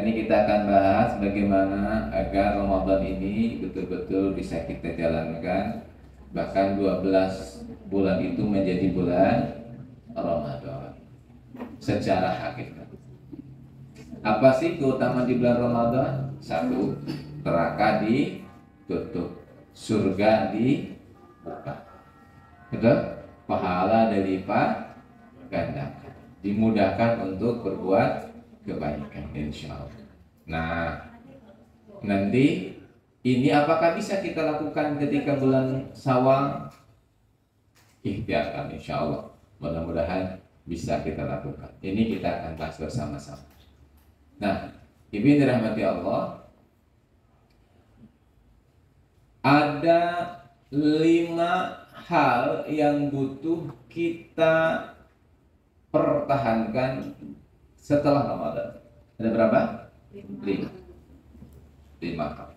Hari ini kita akan bahas bagaimana agar Ramadan ini betul-betul bisa kita jalankan. Bahkan 12 bulan itu menjadi bulan Ramadan secara hakikat. Apa sih keutamaan di bulan Ramadan? Satu, neraka ditutup, surga dibuka. Betul? Pahala dilipat gandakan, dimudahkan untuk berbuat kebaikan, insya Allah. Nah, nanti ini apakah bisa kita lakukan ketika bulan Syawal? Ikhtiarkan, insya Allah. Mudah-mudahan bisa kita lakukan. Ini kita akan bahas bersama-sama. Nah, Ibu yang dirahmati Allah, ada 5 hal yang butuh kita pertahankan setelah Ramadan. Ada berapa? 5 hal.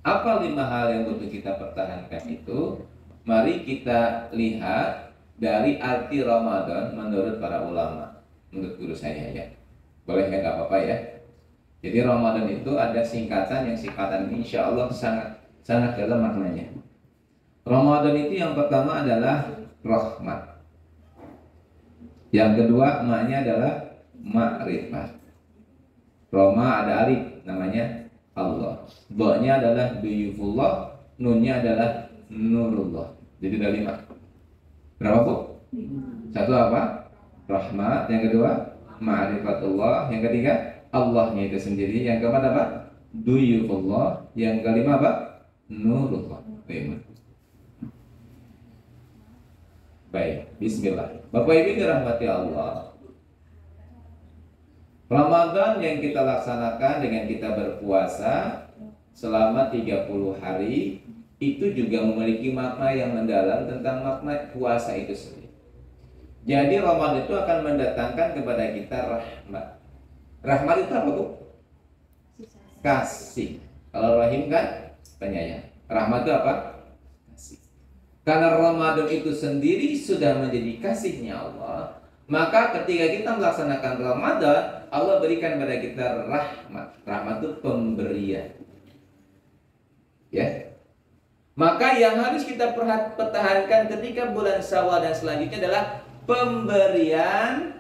Apa 5 hal yang butuh kita pertahankan itu? Mari kita lihat dari arti Ramadan menurut para ulama. Menurut guru saya ya. Boleh ya, nggak apa-apa ya. Jadi Ramadan itu ada singkatan, yang singkatan ini insya Allah sangat dalam maknanya. Ramadan itu yang pertama adalah rahmat. Yang kedua maknanya adalah ma'rifat. Roma ada alif, namanya Allah. Ba-nya adalah duyufullah, nunnya adalah nurullah. Jadi ada 5. Berapa Bu? 1 apa? Rahmat. Yang kedua ma'rifatullah. Yang ketiga Allahnya itu sendiri. Yang keempat apa? Duyufullah. Yang kelima apa? Nurullah. 5. Baik, bismillah. Bapak Ibu dirahmati Allah, Ramadan yang kita laksanakan dengan kita berpuasa selama 30 hari itu juga memiliki makna yang mendalam tentang makna puasa itu sendiri. Jadi Ramadan itu akan mendatangkan kepada kita rahmat. Rahmat itu apa Bu? Kasih. Kalau rahim kan penyayang. Rahmat itu apa? Kasih. Karena Ramadan itu sendiri sudah menjadi kasihnya Allah, maka ketika kita melaksanakan Ramadan, Allah berikan kepada kita rahmat. Rahmat itu pemberian. Ya. Maka yang harus kita pertahankan ketika bulan Syawal dan selanjutnya adalah pemberian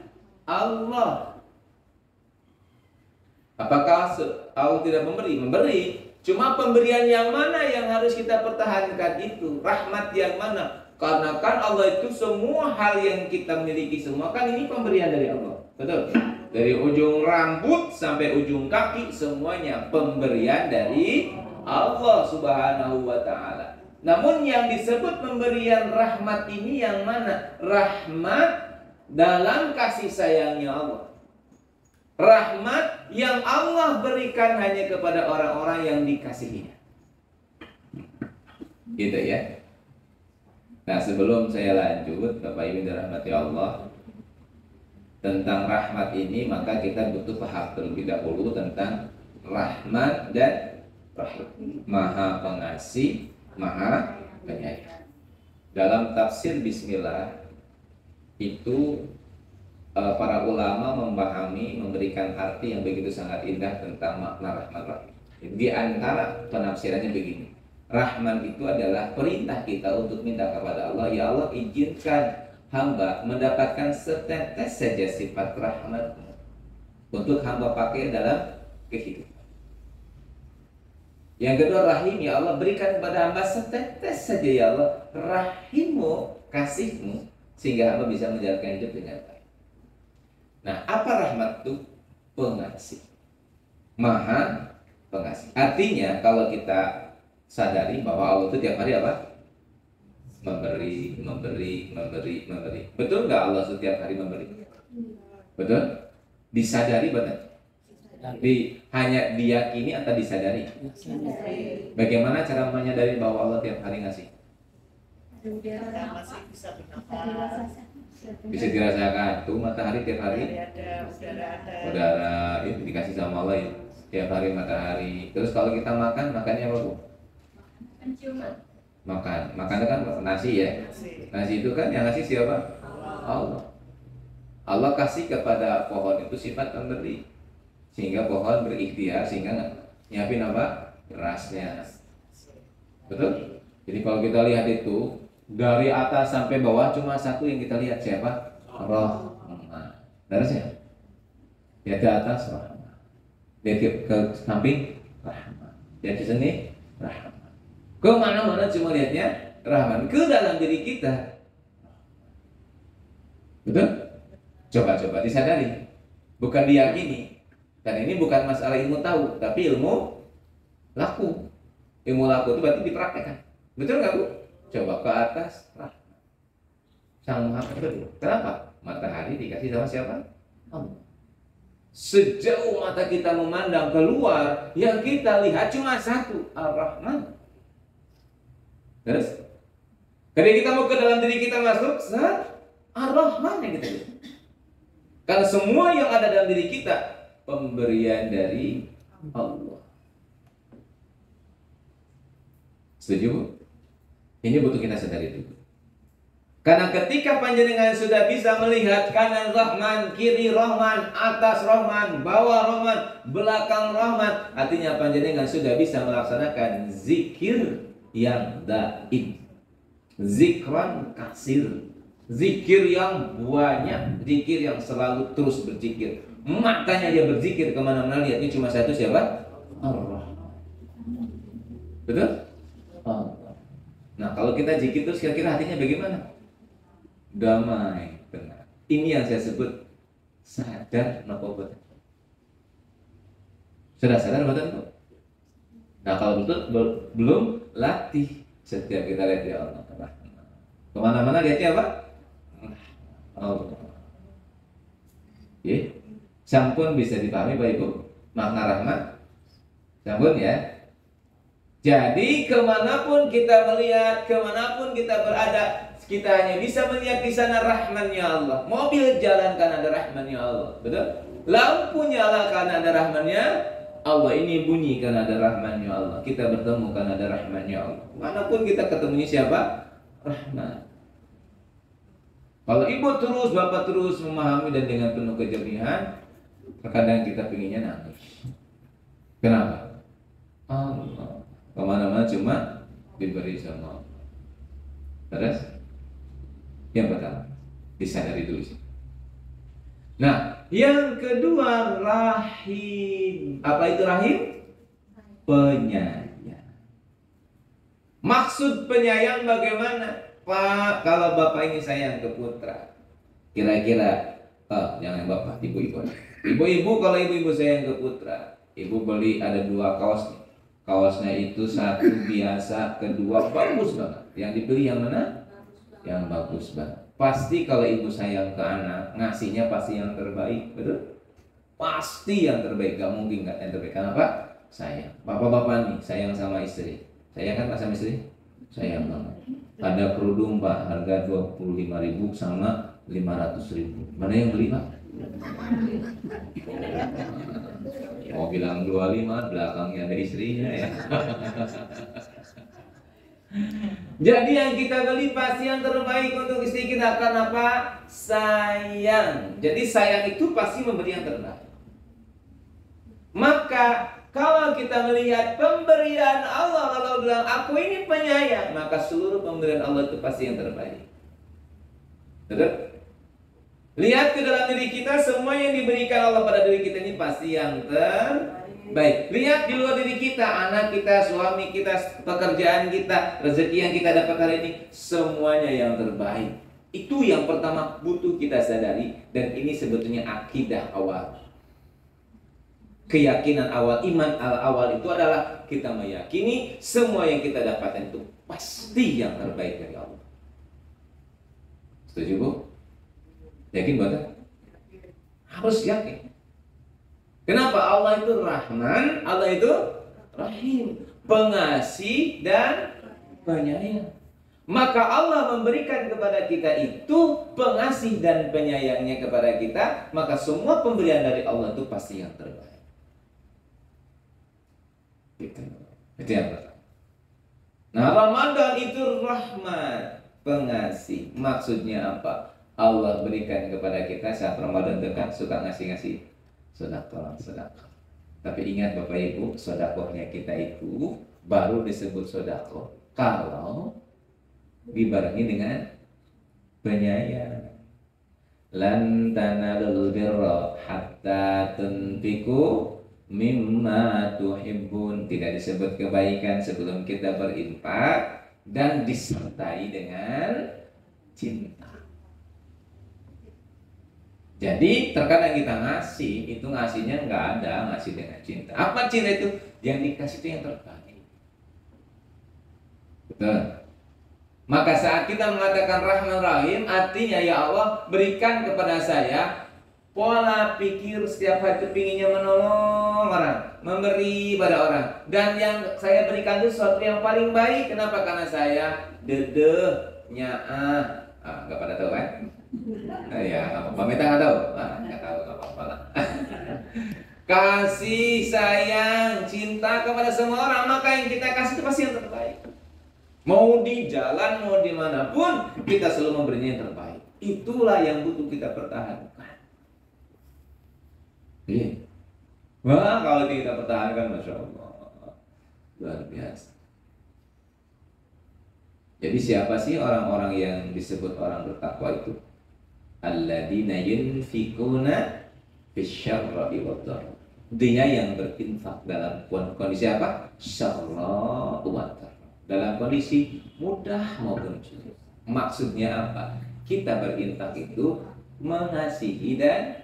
Allah. Apakah Allah tidak memberi? Memberi. Cuma pemberian yang mana yang harus kita pertahankan itu? Rahmat yang mana? Karena kan Allah itu semua hal yang kita miliki semua kan ini pemberian dari Allah. Betul? Dari ujung rambut sampai ujung kaki semuanya pemberian dari Allah Subhanahu wa ta'ala. Namun yang disebut pemberian rahmat ini yang mana? Rahmat dalam kasih sayangnya Allah. Rahmat yang Allah berikan hanya kepada orang-orang yang dikasihinya. Gitu ya. Nah, sebelum saya lanjut, Bapak Ibu dirahmati Allah, tentang rahmat ini maka kita butuh paham terlebih dahulu tentang rahmat dan rahim. Maha pengasih, maha penyayang. Dalam tafsir Bismillah itu para ulama memahami, memberikan arti yang begitu sangat indah tentang makna rahmat rahim. Di antara penafsirannya begini, rahman itu adalah perintah kita untuk minta kepada Allah, ya Allah izinkan hamba mendapatkan setetes saja sifat rahmat-Mu untuk hamba pakai dalam kehidupan. Yang kedua rahim, ya Allah berikan kepada hamba setetes saja ya Allah rahim-Mu, kasih-Mu, sehingga hamba bisa menjalankan hidup dengan baik. Nah, apa rahmat itu? Pengasih, maha pengasih. Artinya kalau kita sadari bahwa Allah itu tiap hari apa? Memberi. Betul nggak Allah setiap hari memberi? Betul? Disadari betul? Hanya diyakini atau disadari? Bagaimana cara menyadari bahwa Allah tiap hari ngasih? Bisa dirasakan tuh matahari tiap hari udara itu dikasih sama Allah ya tiap hari matahari. Terus kalau kita makannya apa Bu? Makannya kan nasi ya. Nasi itu kan yang ngasih siapa? Allah. Allah kasih kepada pohon itu sifat pemberi. sehingga pohon berikhtiar sehingga nyiapin apa? Berasnya. Betul? Jadi kalau kita lihat itu dari atas sampai bawah cuma satu yang kita lihat, siapa? Rahman. Terusnya lihat ke atas Rahman, lihat ke samping Rahman, lihat ke sini Rahman, kemana-mana cuma lihatnya Rahman, ke dalam diri kita. Betul? Coba disadari, bukan diyakini. Dan ini bukan masalah ilmu tahu, tapi ilmu laku. Ilmu laku itu berarti dipraktekkan. Betul nggak Bu? Coba ke atas Rahman, Sang Maha Pengatur. Kenapa? Matahari dikasih sama siapa? Allah. Sejauh mata kita memandang keluar, yang kita lihat cuma satu, Ar-Rahman. Terus ketika kita mau ke dalam diri kita masuk, Ar-Rahman yang kita lihat. Karena semua yang ada dalam diri kita pemberian dari Allah. Setuju? Ini butuh kita sadari dulu. Karena ketika panjenengan sudah bisa melihat kanan Rahman, kiri Rahman, atas Rahman, bawah Rahman, belakang Rahman, artinya panjenengan sudah bisa melaksanakan zikir yang daim, zikran kasir, zikir yang banyak, zikir yang selalu terus berzikir. Makanya dia berzikir kemana-mana lihatnya cuma satu, siapa? Allah. Betul? Allah. Nah kalau kita zikir terus kira-kira hatinya bagaimana? Damai, tenang. Ini yang saya sebut sadar nopo boten. Sudah sadar boten kok? Nah kalau betul belum latih setiap kita lihat ya Allah. Kemana-mana lihatnya apa? Allah. Ya, sampun bisa dipahami Bapak Ibu makna rahmat. Sampun ya. Jadi kemanapun kita melihat, kemanapun kita berada, kita hanya bisa melihat di sana rahmannya Allah. Mobil jalan karena ada rahmannya Allah, betul? Lampu nyala karena ada rahmannya Allah. Ini bunyi karena ada rahmannya Allah. Kita bertemu karena ada rahmannya Allah. Manapun kita ketemunya siapa? Rahman. Kalau ibu terus, bapak terus memahami dan dengan penuh kejernihan, terkadang kita pinginnya nangis. Kenapa? Allah. Kemana-mana cuma diberi sama Allah. Terus? Yang pertama, disadari dulu sih. Nah, yang kedua rahim. Apa itu rahim? Penyayang. Maksud penyayang bagaimana? Pak, kalau bapak ini sayang ke putra, kira-kira jangan bapak, ibu-ibu. Ibu-ibu, kalau ibu-ibu sayang ke putra, ibu beli ada 2 kaos nih. Kaosnya itu satu biasa, kedua bagus banget. Yang dibeli yang mana? Yang bagus banget. Pasti kalau ibu sayang ke anak, ngasihnya pasti yang terbaik, betul? Pasti yang terbaik, gak mungkin gak yang terbaik. Kenapa? Sayang. Bapak-bapak nih sayang sama istri. Sayang kan Pak sama istri? Sayang banget. Ada kerudung Pak, harga 25.000 sama 500.000. Mana yang beli Pak? Mau bilang 25, belakangnya ada istrinya ya. Jadi yang kita beli pasti yang terbaik untuk istri kita. Karena apa? Sayang. Jadi sayang itu pasti memberi yang terbaik. Maka kalau kita melihat pemberian Allah, kalau bilang aku ini penyayang, maka seluruh pemberian Allah itu pasti yang terbaik. Betul? Lihat ke dalam diri kita, semua yang diberikan Allah pada diri kita ini pasti yang terbaik. Lihat di luar diri kita, anak kita, suami kita, pekerjaan kita, rezeki yang kita dapat hari ini, semuanya yang terbaik. Itu yang pertama butuh kita sadari. Dan ini sebetulnya akidah awal, keyakinan awal, iman awal itu adalah kita meyakini semua yang kita dapatkan itu pasti yang terbaik dari Allah. Setuju Bu? Yakin bukan? Harus yakin. Kenapa? Allah itu Rahman, Allah itu Rahim, pengasih dan penyayang. Maka Allah memberikan kepada kita itu pengasih dan penyayangnya kepada kita. Maka semua pemberian dari Allah itu pasti yang terbaik. Itu yang pertama. Nah, Ramadan itu rahmat, pengasih. Maksudnya apa? Allah berikan kepada kita saat Ramadan dekat, suka ngasih-ngasih sedekah. Tapi ingat Bapak Ibu, sodakohnya kita itu baru disebut sodakoh kalau dibarengi dengan penyayang. Lan tanalul birra hatta tunfiqu mimma tuhibbun. Tidak disebut kebaikan sebelum kita berinfak dan disertai dengan cinta. Jadi terkadang kita ngasih, itu ngasihnya nggak ada ngasih dengan cinta. Apa cinta itu? Yang dikasih itu yang terbaik. Betul. Maka saat kita mengatakan Rahman Rahim, artinya ya Allah berikan kepada saya pola pikir setiap hari itu pinginnya menolong orang, memberi pada orang. Dan yang saya berikan itu sesuatu yang paling baik. Kenapa? Karena saya nggak pada tahu kan? Ya, apa minta nggak tahu? Nggak tahu apa-apa lah. Kasih sayang, cinta kepada semua orang, maka yang kita kasih itu pasti yang terbaik. Mau di jalan, mau dimanapun, kita selalu memberinya yang terbaik. Itulah yang butuh kita pertahankan. Iya. Wah, kalau kita pertahankan, Masya Allah, luar biasa. Jadi siapa sih orang-orang yang disebut orang bertakwa itu? Alladzina yunfikuna fisyarra'i wad-dharra. Dia yang berinfak dalam kondisi apa? Syarra wa dharra. Dalam kondisi mudah maupun sulit. Maksudnya apa? Kita berinfak itu mengasihi dan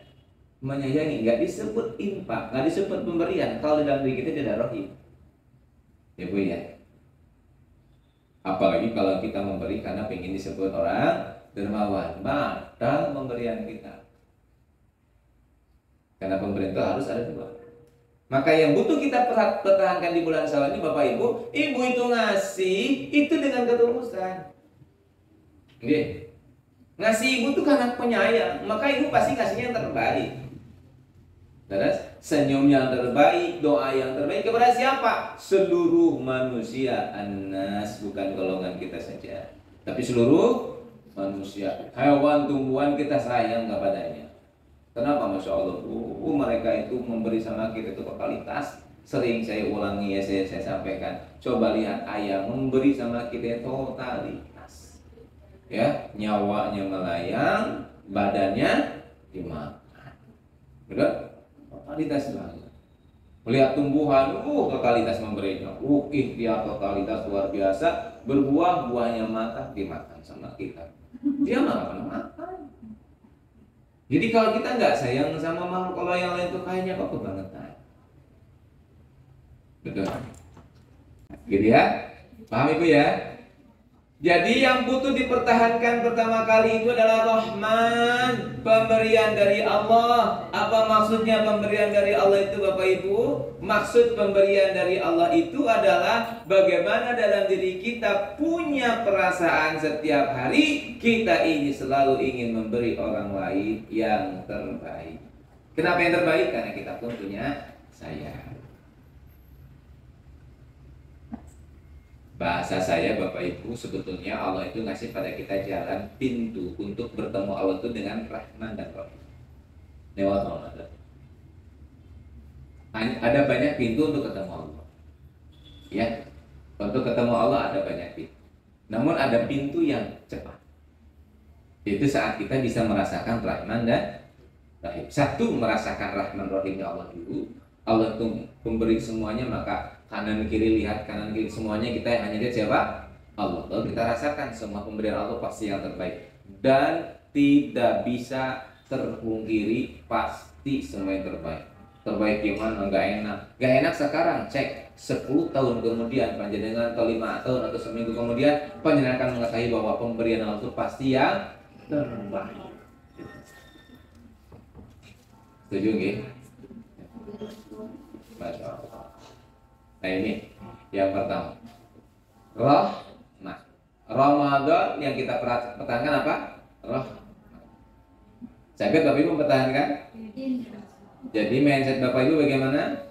menyayangi. Nggak disebut infak, nggak disebut pemberian. Kalau dalam diri kita tidak rohim. Ya Bu ya. Apalagi kalau kita memberi karena ingin disebut orang dermawan, batal pemberian kita. Karena pemberian itu harus ada dua. Maka yang butuh kita pertahankan di bulan Syawal ini Bapak Ibu, ibu itu ngasih itu dengan ketulusan. Oke. Ngasih ibu itu karena penyayang, maka ibu pasti ngasihnya yang terbaik. Terus senyum yang terbaik, doa yang terbaik kepada siapa? Seluruh manusia, anas, bukan golongan kita saja, tapi seluruh manusia. Hewan, tumbuhan kita sayang kepadanya. Kenapa? Masya Allah, mereka itu memberi sama kita itu totalitas. Sering saya ulangi ya, saya sampaikan. Coba lihat ayam memberi sama kita totalitas. Ya, nyawanya melayang, badannya dimakan. Betul? Totalitas banget. Melihat tumbuhan, totalitas memberinya. Dia totalitas luar biasa. Berbuah, buahnya matang, dimakan sama kita. Dia malah pernah makan. Jadi kalau kita nggak sayang sama makhluk Allah yang lain itu kayaknya apa kebangetan. Betul. Gitu ya. Paham Ibu ya? Jadi yang butuh dipertahankan pertama kali itu adalah Rahman, pemberian dari Allah. Apa maksudnya pemberian dari Allah itu Bapak Ibu? Maksud pemberian dari Allah itu adalah bagaimana dalam diri kita punya perasaan setiap hari kita ini selalu ingin memberi orang lain yang terbaik. Kenapa yang terbaik? Karena kita pun punya sayang. Bahasa saya Bapak Ibu, sebetulnya Allah itu ngasih pada kita jalan pintu untuk bertemu Allah itu dengan Rahman dan Rahim lewat Ramadan. Ada banyak pintu untuk ketemu Allah. Ya, untuk ketemu Allah ada banyak pintu. Namun ada pintu yang cepat. Itu saat kita bisa merasakan Rahman dan Rahim. Satu, merasakan Rahman Rahimnya Allah dulu. Allah itu memberi semuanya, maka kanan kiri lihat, kanan kiri semuanya kita hanya lihat siapa? Allah. Lalu kita rasakan semua pemberian Allah pasti yang terbaik. Dan tidak bisa terpungkiri pasti semua yang terbaik. Terbaik gimana? Nggak enak. Nggak enak sekarang, cek 10 tahun kemudian panjenengan atau 5 tahun atau seminggu kemudian panjenengan akan mengetahui bahwa pemberian Allah itu pasti yang terbaik. Setuju nggih? Masya Allah. Nah ini yang pertama, Rahmat. Ramadan yang kita pertahankan apa? Rahmat. Sakit Bapak Ibu mempertahankan? Jadi mindset Bapak Ibu bagaimana?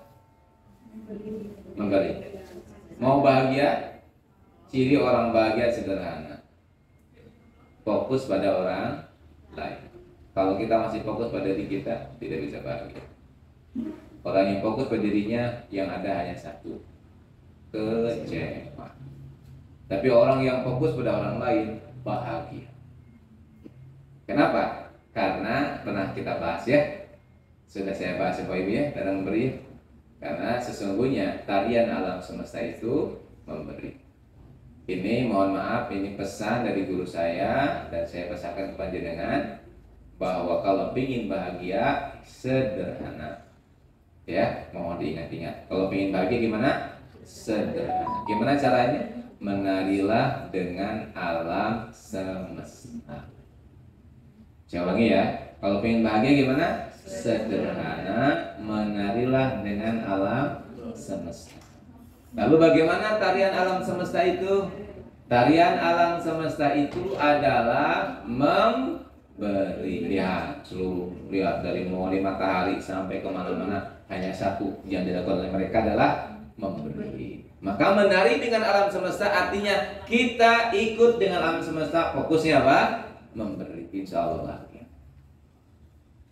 Memberi. Mau bahagia? Ciri orang bahagia sederhana. Fokus pada orang lain. Kalau kita masih fokus pada diri kita, tidak bisa bahagia. Orang yang fokus pada dirinya yang ada hanya satu, kecewa. Tapi orang yang fokus pada orang lain bahagia. Kenapa? Karena pernah kita bahas ya, sudah saya bahas Bapak Ibu ya dalam memberi. Karena sesungguhnya tarian alam semesta itu memberi. Ini mohon maaf, ini pesan dari guru saya dan saya pesankan kepada jenengan bahwa kalau ingin bahagia sederhana. Ya, mohon diingat-ingat. Kalau ingin bahagia gimana? Sederhana. Gimana caranya? Menarilah dengan alam semesta. Saya ulangi ya. Kalau ingin bahagia gimana? Sederhana, menarilah dengan alam semesta. Lalu bagaimana tarian alam semesta itu? Tarian alam semesta itu adalah memberi. Lihat dari mulai matahari sampai kemana-mana hanya satu yang dilakukan oleh mereka adalah memberi. Maka menari dengan alam semesta artinya kita ikut dengan alam semesta. Fokusnya apa? Memberi. Insya Allah.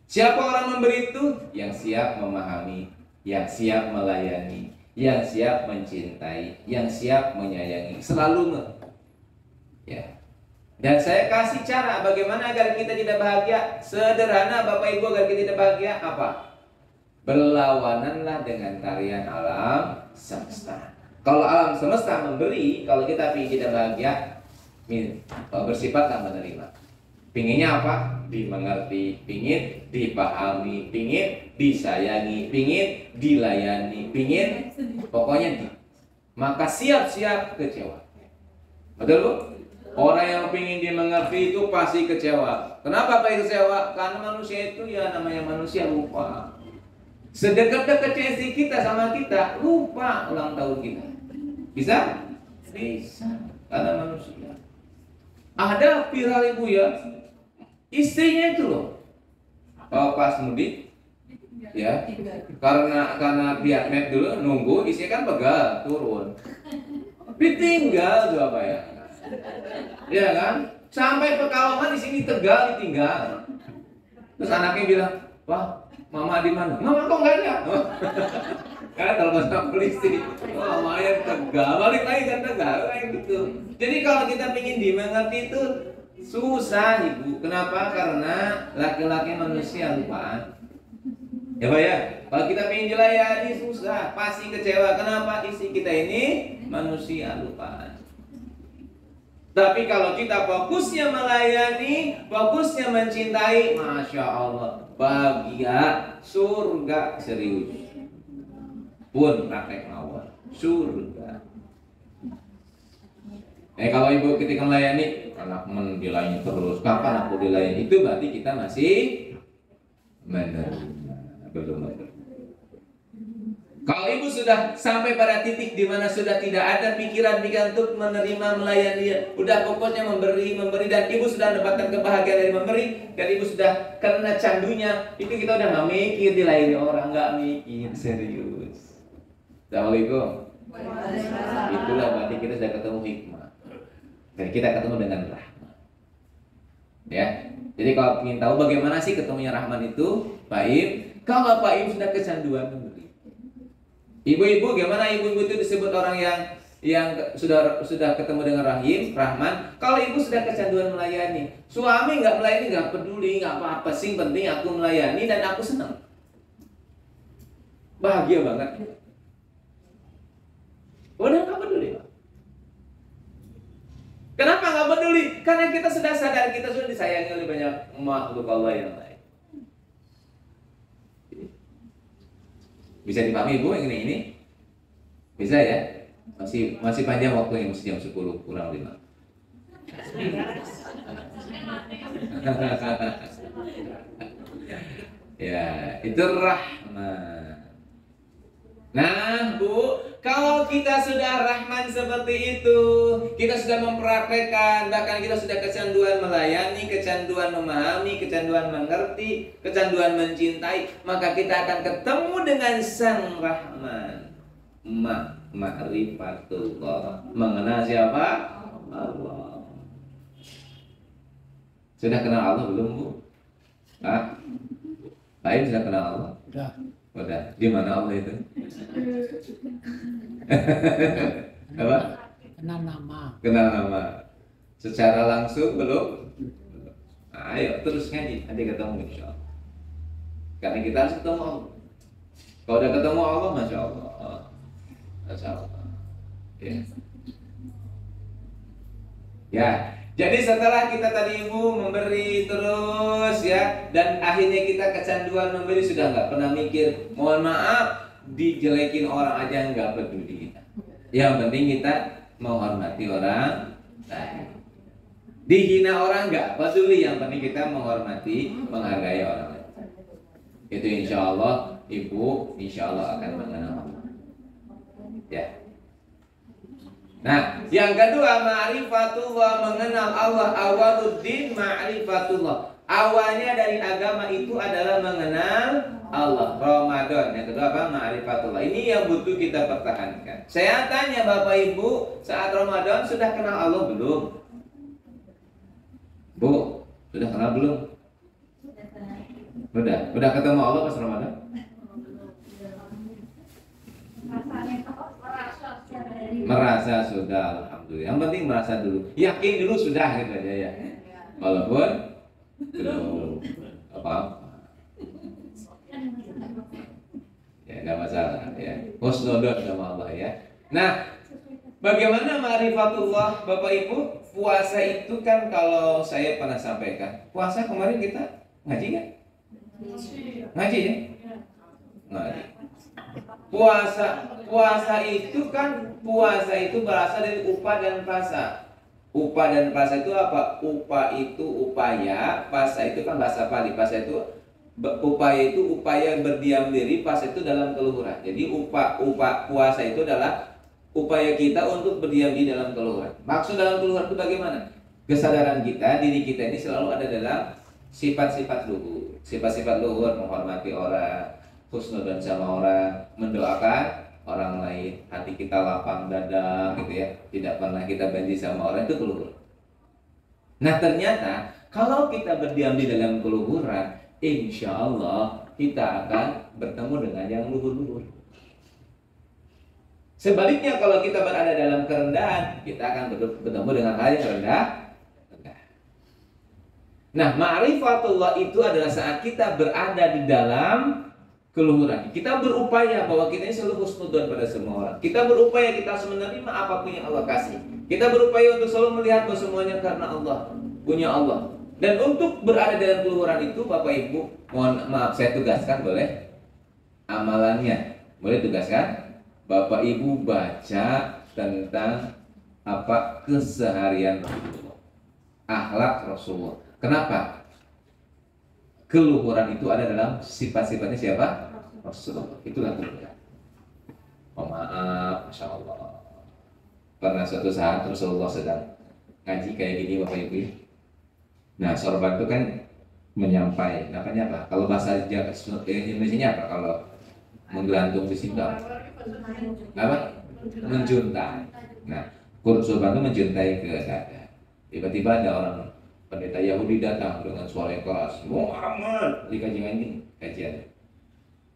Siapa orang memberi itu? Yang siap memahami, yang siap melayani, yang siap mencintai, yang siap menyayangi. Selalu ya. Dan saya kasih cara bagaimana agar kita tidak bahagia. Sederhana Bapak Ibu, agar kita tidak bahagia apa? Berlawananlah dengan tarian alam semesta. Kalau alam semesta memberi, kalau kita ingin tidak bahagia, bersifatlah menerima. Pinginnya apa? Dimengerti, pingin dipahami, pingin disayangi, pingin dilayani, pingin pokoknya maka siap-siap kecewa. Betul Bu? Orang yang pingin dimengerti itu pasti kecewa. Kenapa Pak kecewa? Karena manusia itu ya namanya manusia lupa. Sedekat-dekatnya si kita sama kita lupa ulang tahun kita. Bisa? Bisa. Karena manusia. Ada viral Ibu ya. Istrinya itu loh, pas mudik, ya, karena dia map dulu nunggu, istrinya kan pegal turun, ditinggal tuh apa ya kan? Sampai Pekalongan di sini Tegal ditinggal. Terus anaknya bilang, Pak, Mama di mana? Mama kok nggak ada? Karena telepon sama polisi, Mama yang Tegal, balik lagi kan Tegal, kayak gitu. Jadi kalau kita ingin dimengerti itu susah Ibu. Kenapa? Karena laki-laki manusia lupaan. Ya Pak ya. Kalau kita ingin dilayani susah, pasti kecewa. Kenapa? Isi kita ini manusia lupaan. Tapi kalau kita fokusnya melayani, fokusnya mencintai, Masya Allah, bahagia, surga serius. Pun praktek mawar, surga. Kalau Ibu ketika melayani, anak dilayani terus, kapan aku dilayani? Itu berarti kita masih menerima, belum menerima. Kalau Ibu sudah sampai pada titik di mana sudah tidak ada pikiran-pikiran untuk menerima, melayani, udah fokusnya memberi, dan Ibu sudah mendapatkan kebahagiaan dari memberi, dan Ibu sudah kena candunya, itu kita udah nggak mikir dilayani orang, nggak mikir, serius. Assalamualaikum. Itulah berarti kita sudah ketemu hikmah. Dan kita ketemu dengan Rahman. Ya. Jadi kalau ingin tahu bagaimana sih ketemunya Rahman itu, Pak Im, kalau Pak Im sudah kecanduan memberi. Ibu-ibu, gimana ibu-ibu itu disebut orang yang sudah ketemu dengan Rahman? Kalau ibu sudah kecanduan melayani, suami nggak melayani nggak peduli, nggak apa-apa, sih penting aku melayani dan aku senang, bahagia banget. Udah nggak peduli. Kenapa nggak peduli? Karena kita sudah sadar kita sudah disayangi oleh banyak makhluk Allah yang lain. Bisa dipahami Ibu yang ini? Bisa ya? Masih panjang waktunya, masih jam 10 kurang 5. Ya, itu Rahman. Nah Bu, kalau kita sudah Rahman seperti itu, kita sudah mempraktekkan, bahkan kita sudah kecanduan melayani, kecanduan memahami, kecanduan mengerti, kecanduan mencintai, maka kita akan ketemu dengan Sang Rahman. Ma'rifatullah, mengenal siapa? Allah. Sudah kenal Allah belum Bu? Baik, sudah kenal Allah? Udah, di mana Allah itu? Apa? Kenal nama. Kenal nama. Secara langsung belum? Nah, ayo terus ngaji, nanti ketemu insya Allah. Karena kita harus ketemu Allah. Kalau udah ketemu Allah, masya Allah, masya Allah. Ya. Ya, jadi setelah kita tadi ibu memberi terus ya, dan akhirnya kita kecanduan memberi, sudah nggak pernah mikir, mohon maaf dijelekin orang aja nggak peduli kita. Yang penting kita menghormati orang lain. Dihina orang nggak peduli, yang penting kita menghormati, menghargai orang lain. Itu insya Allah ibu insya Allah akan mengenal Allah. Ya. Nah, yang kedua ma'rifatullah, mengenal Allah. Awaluddin ma'rifatullah. Awalnya dari agama itu adalah mengenal Allah. Ramadan. Yang kedua apa? Ma'rifatullah. Ini yang butuh kita pertahankan. Saya tanya Bapak Ibu, saat Ramadan sudah kenal Allah belum? Bu, sudah kenal belum? Udah ketemu Allah pas Ramadan? Merasa sudah, alhamdulillah. Yang penting merasa dulu. Yakin dulu sudah gitu aja ya. Walaupun belum apa-apa. Ya, enggak masalah ya. Husnudon sama Allah ya. Nah, bagaimana ma'rifatullah Bapak Ibu? Puasa itu kan kalau saya pernah sampaikan. Puasa kemarin kita ngaji nggak? Ngaji ya? Ngaji. Puasa itu kan, puasa itu berasal dari upah dan pasa. Upah dan pasa itu apa? Upah itu upaya, pasa itu kan bahasa Pali. Pasa itu upaya, itu upaya berdiam diri, pasa itu dalam keluhuran. Jadi upah puasa itu adalah upaya kita untuk berdiam diri dalam keluhuran. Maksud dalam keluhuran itu bagaimana? Kesadaran kita, diri kita ini selalu ada dalam sifat-sifat luhur. Sifat-sifat luhur, menghormati orang, husnudon sama orang, mendoakan orang lain, hati kita lapang dada gitu ya, tidak pernah kita benci sama orang, itu keluhur. Nah ternyata kalau kita berdiam di dalam keluhuran, insya Allah kita akan bertemu dengan yang luhur-luhur. Sebaliknya kalau kita berada dalam kerendahan, kita akan bertemu dengan hal yang rendah. Nah, ma'rifatullah itu adalah saat kita berada di dalam keluhuran. Kita berupaya bahwa kita ini selalu husnudon pada semua orang. Kita berupaya, kita harus menerima apapun yang Allah kasih. Kita berupaya untuk selalu melihat bahwa semuanya karena Allah, punya Allah. Dan untuk berada dalam keluhuran itu, Bapak Ibu, mohon maaf saya tugaskan boleh? Amalannya, boleh tugaskan? Bapak Ibu baca tentang apa keseharian Rasulullah, akhlak Rasulullah. Kenapa? Keluhuran itu ada dalam sifat-sifatnya siapa? Rasulullah. Itulah keluhuran. Oh maaf, masya Allah. Pernah suatu saat Rasulullah sedang ngaji kayak gini Bapak Ibu. Nah, sorban itu kan menyampaikan, namanya apa? Kalau bahasa Indonesia apa? Kalau menggelantung di situ apa? Menjuntai. Nah, sorban itu menjuntai ke dada. Tiba-tiba ada orang pendeta Yahudi datang dengan suara yang keras. Muhammad di kajian ini, kajian.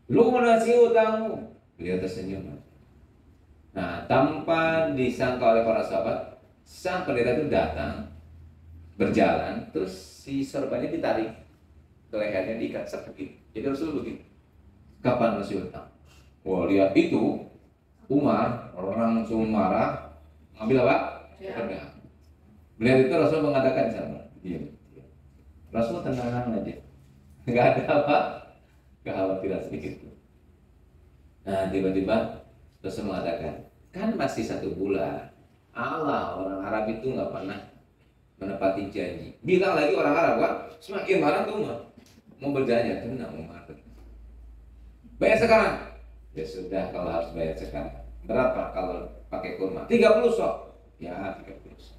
Lu ngasih utangmu. Beliau tersenyum. Nah, tanpa disangka oleh para sahabat, sang pendeta itu datang, berjalan, terus si sorbannya ditarik ke lehernya, diikat begini. Jadi Rasul begini. Kapan ngasih utang? Wah, lihat itu, Umar, orang langsung marah, ngambil apa? Pedang. Beliau itu Rasul mengatakan sama, diam. Rasul tenang aja, nggak ada apa, kekhawatiran sedikit. Nah, tiba-tiba Rasul mengatakan, kan masih 1 bulan. Allah, orang Arab itu nggak pernah menepati janji. Bilang lagi orang Arab, kan, semakin marah tuh mau berjanji, tenang mau marah. Bayar sekarang. Ya sudah, kalau harus bayar sekarang. Berapa kalau pakai kurma? 30 sok. Ya 30 sok.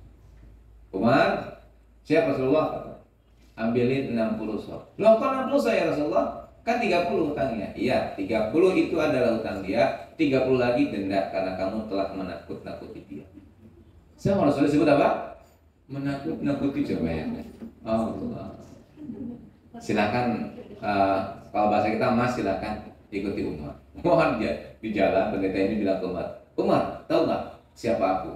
Umar, siap Rasulullah? Ambilin 60 sok. Loh kok 60 sok ya Rasulullah? Kan 30 hutangnya. Iya, 30 itu adalah hutang dia, 30 lagi denda karena kamu telah menakut-nakuti dia. Sama Rasulullah sebut apa? Menakut-nakuti, coba ya. Allah. Silakan kalau bahasa kita Mas silakan ikuti Umar. Umar dia di jalan, pendeta ini bilang ke Umar, Umar, tahu nggak siapa aku?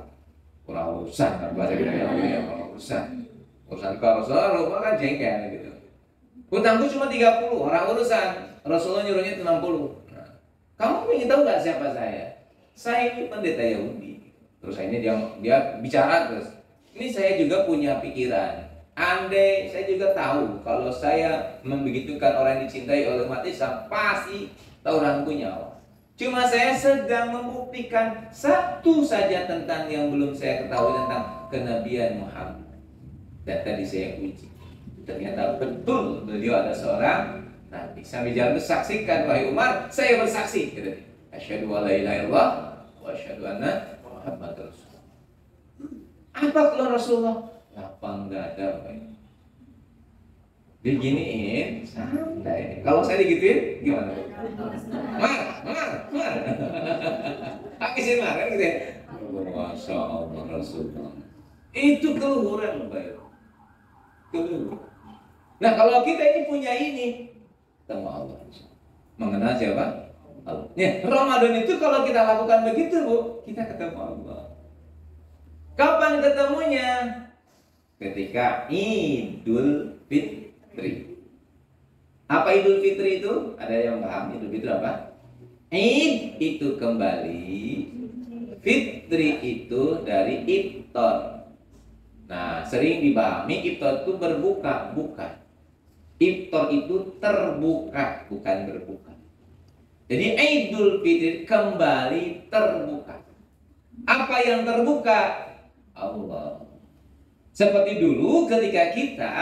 Orang urusan, kan bahasa kita yang orang urusan. Urusan ke Rasulullah, Umar kan jengkel gitu. Hutangku cuma 30, orang urusan. Rasulullah nyuruhnya 60. Nah, kamu ingin tahu nggak siapa saya? Saya ini pendeta Yahudi. Terus akhirnya dia bicara terus. Ini saya juga punya pikiran. Andai saya juga tahu kalau saya membegitukan orang yang dicintai oleh umat Islam, pasti Tauratku nyawa. Cuma saya sedang membuktikan satu saja tentang yang belum saya ketahui tentang kenabian Muhammad. Dan tadi saya uji. Ternyata betul beliau ada seorang nabi. Sambil jalan saksikan, wahai Umar, saya bersaksi. Asyhadu an la ilaha illallah wa asyhadu anna Muhammadar Rasulullah. Apa kalau Rasulullah? Lapang dada, diginiin santai. Kalau saya digituin gimana? Mar. Habisin kan gitu ya. Masya Allah Rasulullah. Itu keluhuran, Bapak. Keluhuran. Nah, kalau kita ini punya ini, ketemu Allah. Mengenal siapa? Allah. Ya, Ramadan itu kalau kita lakukan begitu, Bu, kita ketemu Allah. Kapan ketemunya? Ketika Idul Fitri. Apa Idul Fitri itu? Ada yang paham Idul Fitri apa? Id itu kembali, Fitri itu dari iftar. Nah, sering dipahami iftar itu berbuka, bukan. Iftar itu terbuka, bukan berbuka. Jadi Idul Fitri kembali terbuka. Apa yang terbuka? Allah. Seperti dulu ketika kita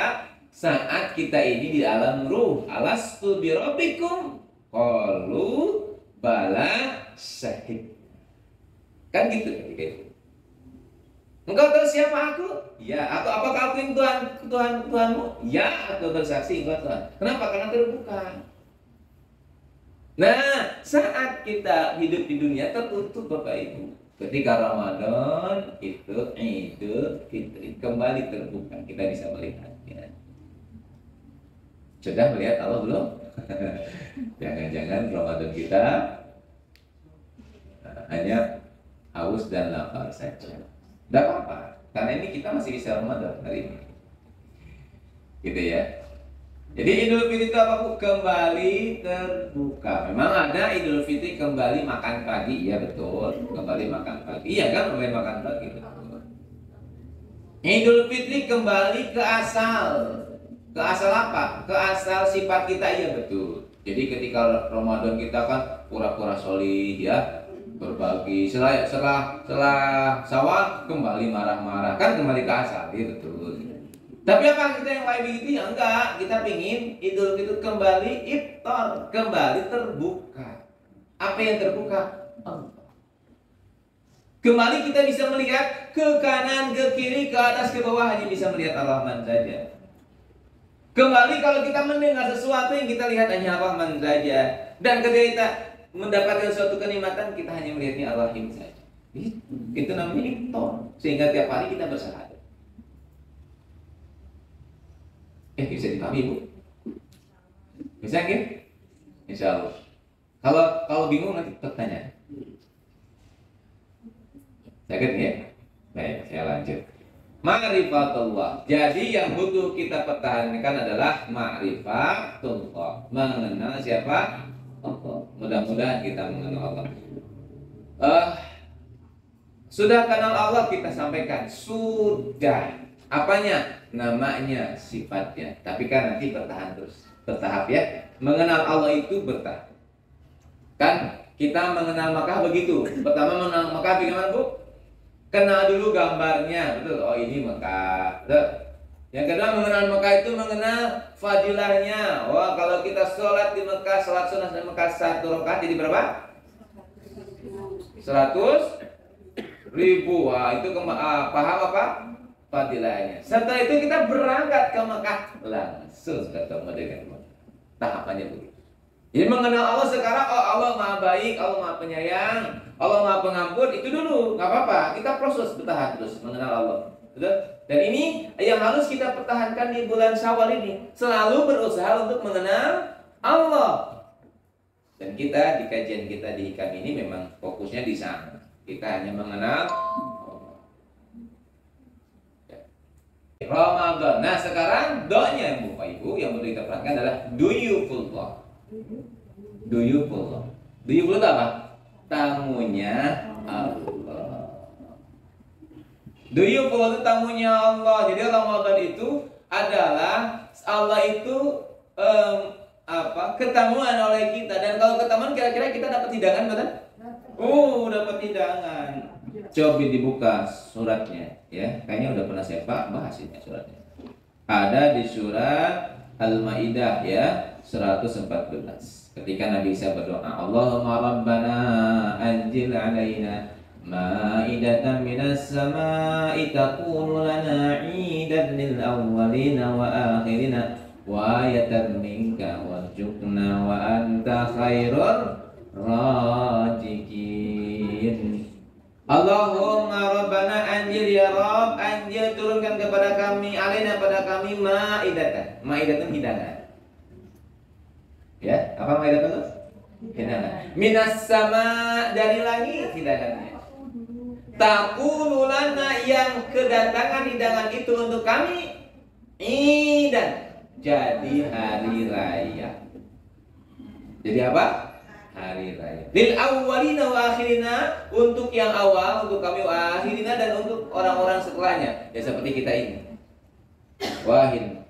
saat kita ini di alam ruh, alastu birabbikum qalu bala syahid. Kan gitu ketika itu. Engkau tahu siapa aku? Ya, apakah aku yang Tuhanmu? Ya, aku bersaksi engkau Tuhan. Kenapa? Karena terbuka. Nah, saat kita hidup di dunia tertutup Bapak Ibu. Ketika Ramadan itu Idul Fitri kembali terbuka, kita bisa melihatnya. Sudah melihat Allah belum? Jangan-jangan Ramadan kita hanya haus dan lapar saja. Tidak apa-apa, karena ini kita masih bisa Ramadan hari ini. Gitu ya. Jadi Idul Fitri itu apa, Bu? Kembali terbuka. Memang ada Idul Fitri kembali makan pagi, iya betul. Kembali makan pagi, iya kan? Kembali makan pagi, betul. Idul Fitri kembali ke asal. Ke asal apa? Ke asal sifat kita, iya betul. Jadi ketika Ramadan kita kan pura-pura solih ya, berbagi. Setelah sawal kembali marah-marah, kan kembali ke asal, iya betul. Tapi apa kita yang kayak begitu? Ya enggak, kita pingin Idul Fitri kembali iftar, kembali terbuka. Apa yang terbuka? Allah. Kembali kita bisa melihat ke kanan, ke kiri, ke atas, ke bawah, hanya bisa melihat Ar-Rahman saja. Kembali kalau kita mendengar sesuatu yang kita lihat hanya Ar-Rahman saja. Dan ketika kita mendapatkan suatu kenikmatan, kita hanya melihatnya Ar-Rahim saja. Itu namanya iftar. Sehingga tiap hari kita bersahadat. Bisa dipahami, Bu? Bisa kan? Insya Allah. Kalau bingung nanti pertanyaan. Sakit ya? Baik, saya lanjut. Ma'rifatullah. Jadi yang butuh kita pertahankan adalah ma'rifatullah. Mengenal siapa? Allah. Mudah-mudahan kita mengenal Allah. Sudah kenal Allah kita sampaikan. Sudah. Apanya? Namanya, sifatnya. Tapi kan nanti bertahan terus. Bertahap ya. Mengenal Allah itu bertahap. Kan kita mengenal Makkah begitu. Pertama mengenal Makkah bagaimana, Bu? Kenal dulu gambarnya. Betul. Oh ini Makkah. Betul. Yang kedua mengenal Makkah itu mengenal fadilahnya. Wah, kalau kita sholat di Makkah, sholat sunnah di Makkah 1 rakaat jadi berapa? 100.000. Wah, itu paham apa? Fadilahnya. Setelah itu kita berangkat ke Mekah, langsung ketemu dengan Mekah. Tahapannya begitu. Jadi mengenal Allah sekarang, oh Allah Maha Baik, Allah Maha Penyayang, Allah Maha Pengampun, itu dulu, nggak apa-apa. Kita proses bertahan terus mengenal Allah. Betul? Dan ini yang harus kita pertahankan di bulan Syawal ini. Selalu berusaha untuk mengenal Allah. Dan kita di kajian kita di Hikam ini memang fokusnya di sana. Kita hanya mengenal Ramadan. Nah sekarang doanya Bapak Ibu yang perlu kita perhatikan adalah duyufullah. Duyufullah. Duyufullah itu apa? Tamunya Allah. Duyufullah itu tamunya Allah. Jadi Ramadan itu adalah Allah itu ketamuan oleh kita. Dan kalau ketamuan kira-kira kita dapat hidangan betul? Dapat hidangan. Coba dibuka suratnya ya. Kayaknya udah pernah saya bahas ini suratnya. Ada di surat Al-Maidah ya 114. Ketika Nabi Isa berdoa, Allahumma rabbana anzil alaina ma'idatan minas sama'i takunu lana 'idan lil awwalina wa akhirina wa ayatan minka warzuqna wa anta khairur rajikin. Allahumma rabbana anjil ya Rabb, anjil turunkan kepada kami, alaina pada kami ma'idatan. Ma'idatan hidangan. Ya, apa ma'idatan itu? Hidangan. Minas sama, dari langit hidangannya. Takunu lana, yang kedatangan hidangan itu untuk kami idan, jadi hari raya. Jadi apa? Hari raya. Lil awwalina wa akhirina, untuk yang awal, untuk kami wa akhirina, dan untuk orang-orang setelahnya. Ya seperti kita ini. Wahid.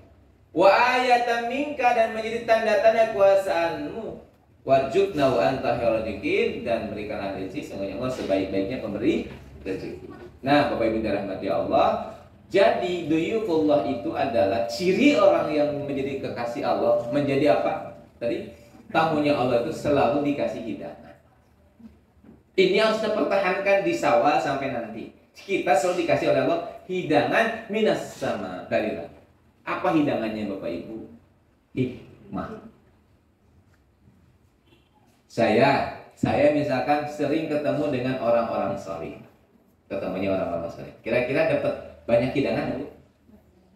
Wa ayatan minka, dan menjadi tanda-tanda kuasaanmu. Warzuqna wa anta khairur raziqin, dan berikanlah rezeki sungguhnya Allah sebaik-baiknya pemberi rezeki. Nah, Bapak Ibu dirahmati Allah, jadi duyufullah itu adalah ciri orang yang menjadi kekasih Allah, menjadi apa? Tadi tamunya Allah itu selalu dikasih hidangan. Ini harus dipertahankan di Syawal sampai nanti. Kita selalu dikasih oleh Allah hidangan minas sama, dari langit. Apa hidangannya Bapak Ibu? Hikmah. Saya misalkan sering ketemu dengan orang-orang saleh. Ketemunya orang-orang saleh. Kira-kira dapat banyak hidangan Bu?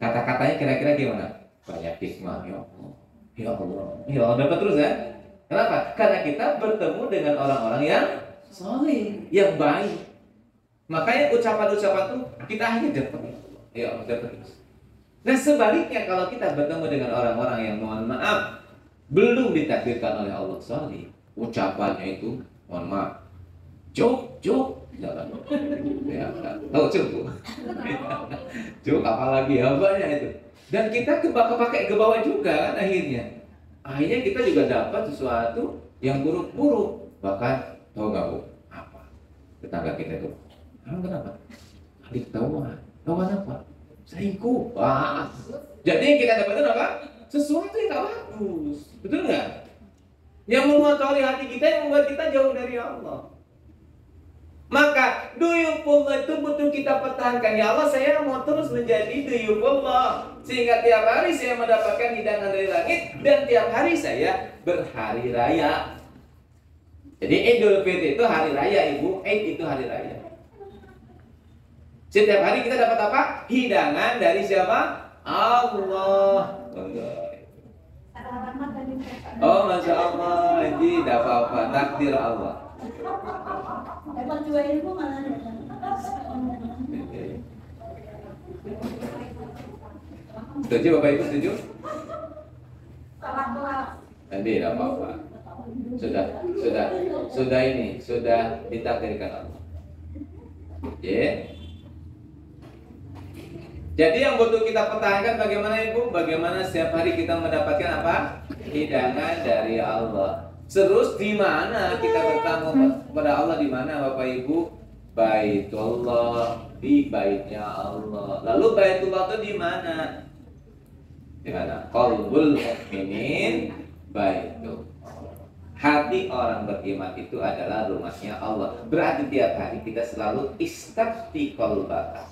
Kata-katanya kira-kira gimana? Banyak hikmah ya Allah. Ya Allah dapat terus ya. Kenapa? Karena kita bertemu dengan orang-orang yang soleh, yang baik. Makanya ucapan-ucapan itu kita hanya dapat. Ya Allah dapat terus. Nah sebaliknya kalau kita bertemu dengan orang-orang yang mohon maaf belum ditakdirkan oleh Allah soleh, ucapannya itu mohon maaf, jok, jangan. Ya, tahu cukup. Jok apalagi banyak itu. Dan kita kepakai ke bawah juga kan akhirnya. Akhirnya kita juga dapat sesuatu yang buruk-buruk. Bahkan tahu nggak Bu? Apa? Tetangga kita itu. Kenapa? Adik tahuan. Tahuan apa? Selingkuh. Wah. Jadi kita dapatkan apa? Sesuatu yang tak bagus. Betul nggak? Yang mengotori hati kita, yang membuat kita jauh dari Allah. Maka duyufullah itu butuh kita pertahankan. Ya Allah, saya mau terus menjadi duyufullah, sehingga tiap hari saya mendapatkan hidangan dari langit, dan tiap hari saya berhari raya. Jadi Idul Fitri itu hari raya Ibu, Eid itu hari raya. Setiap hari kita dapat apa? Hidangan dari siapa? Allah. Oh Masya Allah, ini tidak apa-apa, takdir Allah. Setuju Bapak Ibu, setuju? Nanti tidak apa-apa. Sudah ditakdirkan Allah. Ya. Jadi yang butuh kita pertahankan bagaimana Ibu? Bagaimana setiap hari kita mendapatkan apa? Hidangan dari Allah. Terus di mana kita bertamu kepada Allah, di mana Bapak Ibu? Baitullah, di baitnya Allah. Lalu Baitullah itu di mana? Di mana? Qalbul mu'minin baitul. Hati orang beriman itu adalah rumahnya Allah. Berarti tiap hari kita selalu istafti qalbaka.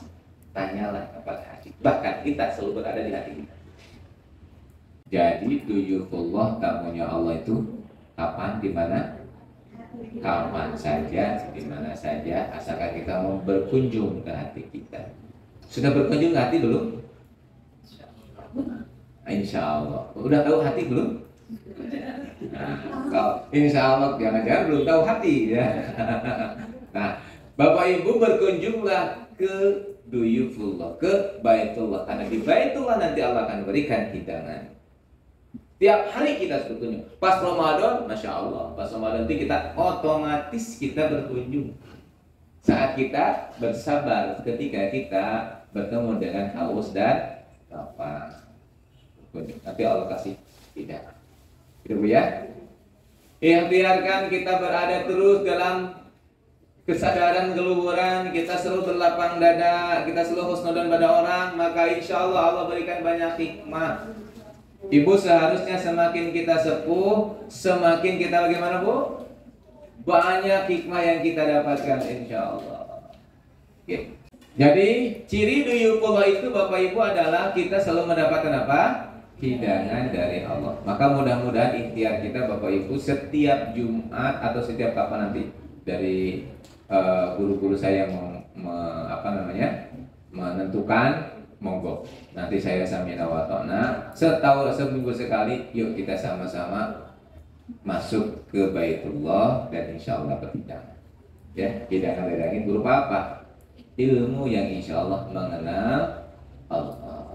Tanyalah kepada hati. Bahkan kita selalu berada di hati kita. Jadi duyufullah, tamunya Allah itu kapan, di mana? Kapan saja, di mana saja, asalkan kita mau berkunjung ke hati kita. Sudah berkunjung ke hati belum? Insya Allah. Udah tahu hati belum? Nah, kalau insya Allah jangan-jangan belum tahu hati ya. Nah, Bapak Ibu berkunjunglah ke Duyufullah, ke Baitullah, karena di Baitullah nanti Allah akan berikan hidangan. Tiap hari kita berkunjung. Pas Ramadan, Masya Allah, pas Ramadan itu kita otomatis kita berkunjung. Saat kita bersabar ketika kita bertemu dengan haus dan lapar. Nanti Allah kasih tidak. Gitu Bu ya. Biarkan kita berada terus dalam kesadaran keluhuran, kita selalu berlapang dada, kita selalu husnudzon pada orang, maka insya Allah Allah berikan banyak hikmah. Ibu, seharusnya semakin kita sepuh, semakin kita bagaimana Bu? Banyak hikmah yang kita dapatkan insya Allah. Oke. Jadi ciri duyufullah itu Bapak Ibu adalah kita selalu mendapatkan apa? Hidangan dari Allah. Maka mudah-mudahan ikhtiar kita Bapak Ibu setiap Jumat atau setiap kapan nanti dari guru-guru saya menentukan, monggo nanti saya samina wa ta'na setahun seminggu sekali, yuk kita sama-sama masuk ke Baitullah dan insya Allah berhidangan. Ya, hidangan dari berupa apa? Ilmu yang insya Allah mengenal Allah.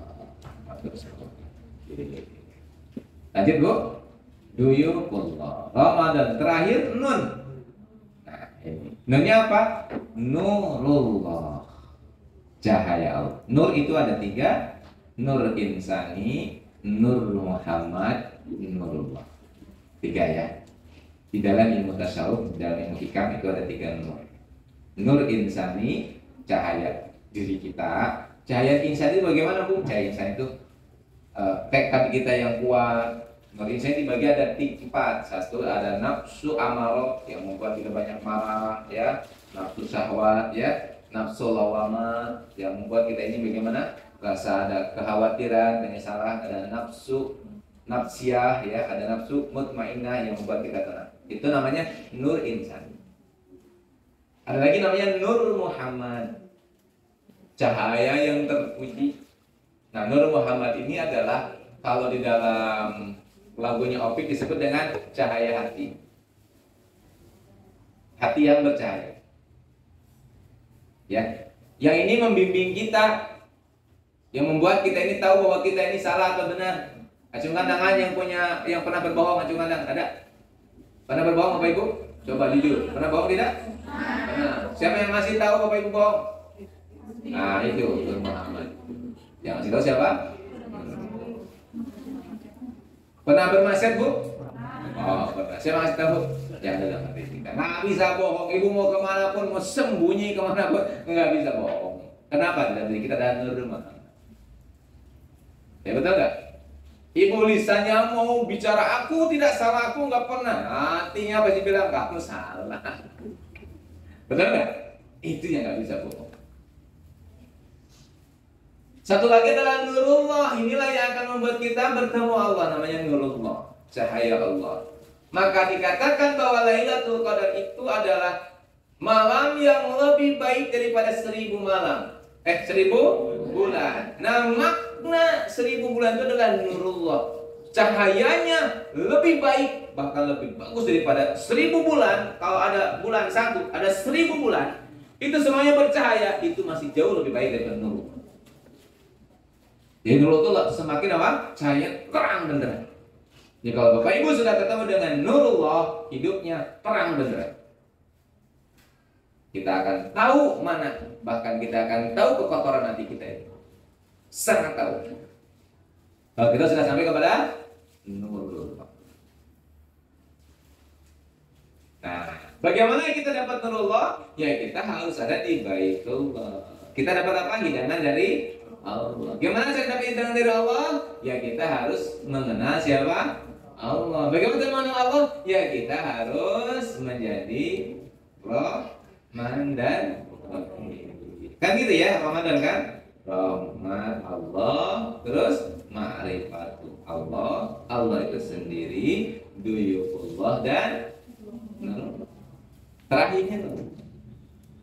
Lanjut Bu. Duyufullah Ramadan terakhir nun. Nah ini nunnya apa? Nurullah, cahaya Allah. Nur itu ada 3. Nur insani, Nur Muhammad, Nurullah. 3 ya. Di dalam ilmu tasawuf, di dalam ilmu hikam itu ada 3 nur. Nur insani, cahaya diri kita. Cahaya insani bagaimana Bu? Cahaya insani itu tekad kita yang kuat. Nur insani dibagi ada 4. Satu ada nafsu amarah yang membuat kita banyak marah ya. Nafsu syahwat ya. Nafsu lawamah yang membuat kita ini bagaimana? Rasa ada kekhawatiran, penyesalan. Ada nafsu nafsiyah ya, ada nafsu mutmainnah yang membuat kita tenang. Itu namanya nur insani. Ada lagi namanya Nur Muhammad, cahaya yang terpuji. Nah, Nur Muhammad ini adalah kalau di dalam lagunya Opik disebut dengan cahaya hati. Hati yang bercahaya. Ya, yang ini membimbing kita, yang membuat kita ini tahu bahwa kita ini salah atau benar. Acungkan tangan yang pernah berbohong, acungkan tangan. Ada? Pernah berbohong Bapak Ibu? Coba jujur. Pernah bohong tidak? Pernah. Siapa yang ngasih tahu Bapak Ibu bohong? Nah, itu Nur Muhammad. Yang ngasih tahu siapa? Pernah bermaksiat Bu? Oh, pernah. Siapa ngasih tahu? Yang dalam hati kita. Nggak bisa bohong. Ibu mau kemana pun, mau sembunyi kemana pun, nggak bisa bohong. Kenapa? Dalam diri kita ada Nur Muhammad. Ya betul nggak? Ibu lisannya mau bicara aku tidak salah, aku nggak pernah. Hatinya pasti bilang kamu salah. Betul nggak? Itu yang nggak bisa bohong. Satu lagi adalah Nurullah. Inilah yang akan membuat kita bertemu Allah. Namanya Nurullah, cahaya Allah. Maka dikatakan bahwa Lailatul Qadar itu adalah malam yang lebih baik daripada 1000 malam. 1000 bulan. Nah, makna 1000 bulan itu adalah Nurullah. Cahayanya lebih baik, bahkan lebih bagus daripada 1000 bulan. Kalau ada bulan 1, ada 1000 bulan, itu semuanya bercahaya, itu masih jauh lebih baik daripada Nurullah. Jadi Nurullah semakin apa? Cahaya terang benderang. Jadi kalau Bapak Ibu sudah ketemu dengan Nurullah, hidupnya terang benderang. Kita akan tahu mana, bahkan kita akan tahu kekotoran hati kita ini. Sangat tahu. Kalau kita sudah sampai kepada Nurullah. Nah, bagaimana kita dapat Nurullah? Ya kita harus ada di Baitullah. Kita dapat apa? Hidangan dari Allah. Gimana saya dapat hidangan dari Allah? Ya kita harus mengenal siapa? Allah. Bagaimana kita mengenal Allah? Ya kita harus menjadi Rahman dan Rahim. Kan gitu ya, Ramadan kan? Rahmat Allah, terus ma'rifatu Allah. Allah itu sendiri, duyufullah dan terakhirnya tuh.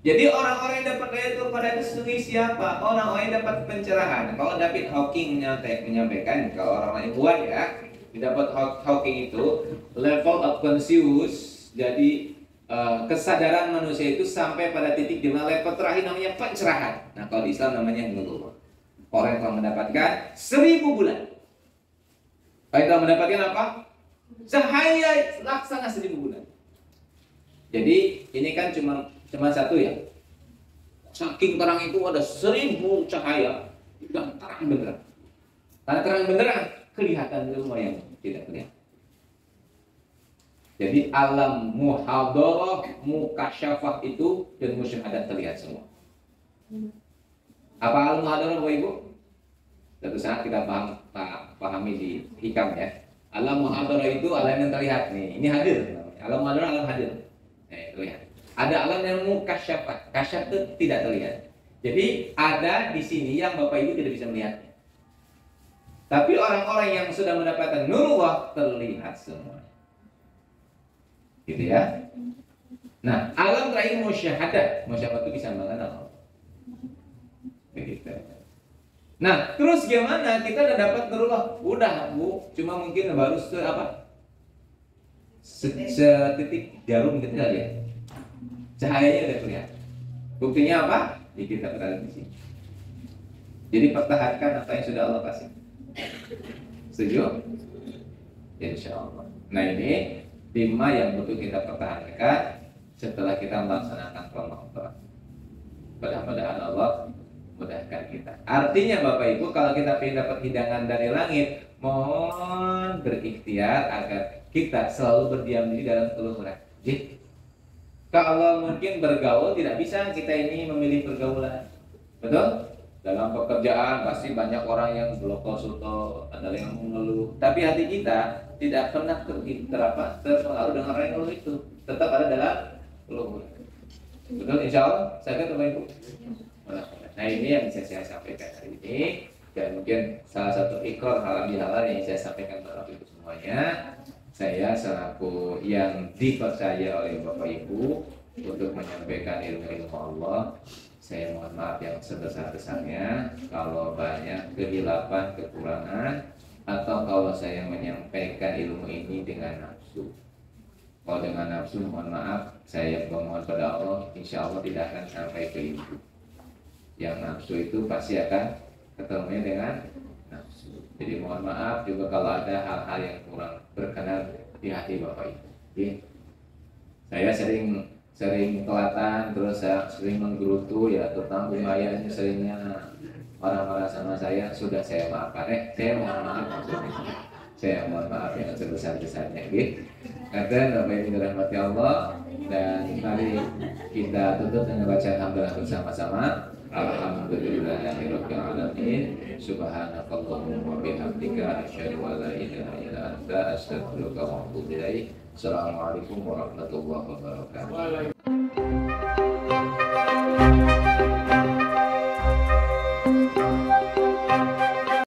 Jadi orang-orang yang dapat Lailatul Qadar itu sendiri siapa? Orang-orang yang dapat pencerahan. Kalau David Hawking menyampaikan, kalau orang lain buat ya, Didapat Hawking itu level of conscious, jadi kesadaran manusia itu sampai pada titik di mana level terakhir namanya pencerahan. Nah, kalau di Islam namanya nurullah. Orang yang telah mendapatkan 1000 bulan. Orang yang telah mendapatkan apa? Cahaya laksana 1000 bulan. Jadi ini kan cuma satu ya. Saking terang itu ada 1000 cahaya dan terang benderang. Karena terang benderang kelihatan semua yang tidak kelihatan. Jadi alam muhadarah, mukasyafah itu dan musyahadah terlihat semua. Apa alam muhadarah Bapak Ibu? Suatu saat kita pahami di hikam ya. Alam muhadarah itu alam yang terlihat nih. Ini hadir. Alam muhadarah alam hadir. Terlihat. Ada alam yang mukasyafah. Kasyaf itu tidak terlihat. Jadi ada di sini yang Bapak Ibu tidak bisa melihatnya. Tapi orang-orang yang sudah mendapatkan nurullah terlihat semua. Gitu ya. Nah, alam terakhir musyahadah. Musyahadah itu bisa mengenal Allah. Begitu. Nah, terus gimana? Kita udah dapat nurullah. Udah, Bu. Cuma mungkin baru setitik jarum gitu kali ya. Cahayanya udah kelihatan. Buktinya apa? Ya, kita berada di sini. Jadi pertahankan apa yang sudah Allah kasih. Setuju? Insya Allah. Nah, ini 5 yang butuh kita pertahankan setelah kita melaksanakan Ramadan. Mudah-mudahan Allah mudahkan kita. Artinya Bapak Ibu, kalau kita ingin dapat hidangan dari langit, mohon berikhtiar agar kita selalu berdiam diri dalam kelumuran. Jadi, kalau mungkin bergaul tidak bisa kita ini memilih pergaulan. Betul? Dalam pekerjaan pasti banyak orang yang blokosuto, ada yang mengeluh. Tapi hati kita tidak pernah terpengaruh dengan orang yang mengeluh itu. Tetap ada dalam keluhuran. Betul, insya Allah. Saya kata Bapak Ibu. Nah, ini yang bisa saya sampaikan hari ini. Dan mungkin salah satu ikrar halal bihalal yang saya sampaikan kepada Bapak Ibu semuanya. Saya selaku yang dipercaya oleh Bapak Ibu untuk menyampaikan ilmu-ilmu Allah. Saya mohon maaf yang sebesar-besarnya kalau banyak kehilapan, kekurangan, atau kalau saya menyampaikan ilmu ini dengan nafsu. Kalau dengan nafsu, mohon maaf, saya memohon pada Allah, insya Allah tidak akan sampai ke ibu. Yang nafsu itu pasti akan ketemunya dengan nafsu. Jadi mohon maaf juga kalau ada hal-hal yang kurang berkenan di hati Bapak Ibu. Saya sering kelatan, terus saya sering menggerutu ya, terutama Bu Maya ini seringnya marah-marah sama saya. Sudah saya maafkan. Saya mohon maaf maksudnya. Saya mohon maaf yang sebesar-besarnya gitu. Karena Bapak Ibu dirahmati Allah, dan mari kita tutup dengan bacaan hamdalah bersama-sama. Alhamdulillahirabbil alamin. Subhanakallahumma wa bihamdika asyhadu an la ilaha illa anta astaghfiruka wa atubu ilaik. Assalamualaikum warahmatullahi wabarakatuh.